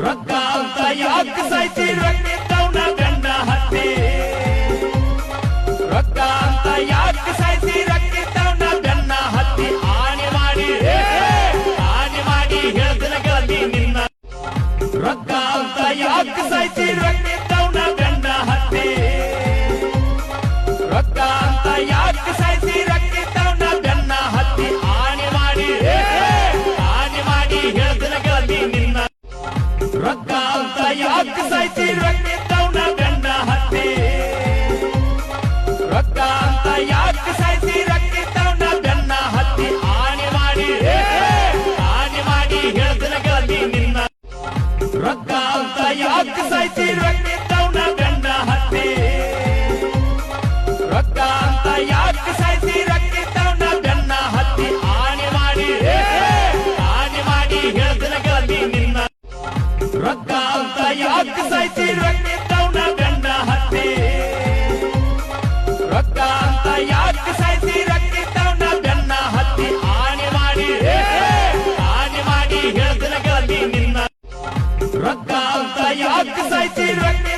ರೊಕ್ಕ ಅಂತ ಯಾಕೆ ಸಾಯ್ತಿ ರೊಕ್ಕಿದ್ದವನ ಗಂಡ ಹತ್ತಿ ರೊಕ್ಕ ಅಂತ ಯಾಕೆ ಸಾಯ್ತಿ ರೊಕ್ಕಿದ್ದವನ ಗಂಡ ಹತ್ತಿ ಆನೆ ಮಾಡಿ ಹೇಳ್ತಿನ ಗೆಳತಿ ನಿನ್ನ ರೊಕ್ಕ ಅಂತ ಯಾಕೆ ಸಾಯ್ತಿ ರೊಕ್ಕಿದ್ದವನ ಗಂಡ ಹತ್ತಿ ರೊಕ್ಕ ಅಂತ ಯಾಕೆ ಸಾಯ್ತಿ ರೊಕ್ಕಿದ್ದವನ ಗಂಡ ಹತ್ತಿ ಆನೆ ಮಾಡಿ ಹೇಳ್ತಿನ ಗೆಳತಿ ನಿನ್ನ ರೊಕ್ಕ ಅಂತ ಯಾಕೆ ಸಾಯ್ತಿ ರೊಕ್ಕಿದ್ದವನ ಗಂಡ ಹತ್ತಿ ರೊಕ್ಕ ಅಂತ ಯಾಕೆ ಸಾಯ್ತಿ ರೊಕ್ಕಿದ್ದವನ ಗಂಡ ಹತ್ತಿ ಆನೆ ಮಾಡಿ ಹೇಳ್ತಿನ ಗೆಳತಿ ನಿನ್ನ ರೊಕ್ಕ ಅಂತ ಯಾಕೆ ಸಾಯ್ತಿ ರೊಕ್ಕಿದ್ದವನ ಗಂಡ ಹತ್ತಿ ರೊಕ್ಕ ಅಂತ ಯಾಕೆ ಸಾಯ್ತಿ ರೊಕ್ಕಿದ್ದವನ ಗಂಡ ಹತ್ತಿ ಆನೆ ಮಾಡಿ ಹೇಳ್ತಿನ ಗೆಳತಿ ನಿನ್ನ ರೊಕ್ಕ ಅಂತ ಯಾಕೆ ಸಾಯ್ತಿ ರೊಕ್ಕಿದ್ದವನ ಗಂಡ ಹತ್ತಿ ರೊಕ್ಕ ಅಂತ ಯಾಕೆ ಸಾಯ್ತಿ ರೊಕ್ಕಿದ್ದವನ ಗಂಡ ಹತ್ತಿ ಆನೆ ಮಾಡಿ ಹೇಳ್ತಿನ ಗೆಳತಿ ನಿನ್ನ ರೊಕ್ಕ ಅಂತ ಯಾಕೆ ಸಾಯ್ತಿ ರೊಕ್ಕ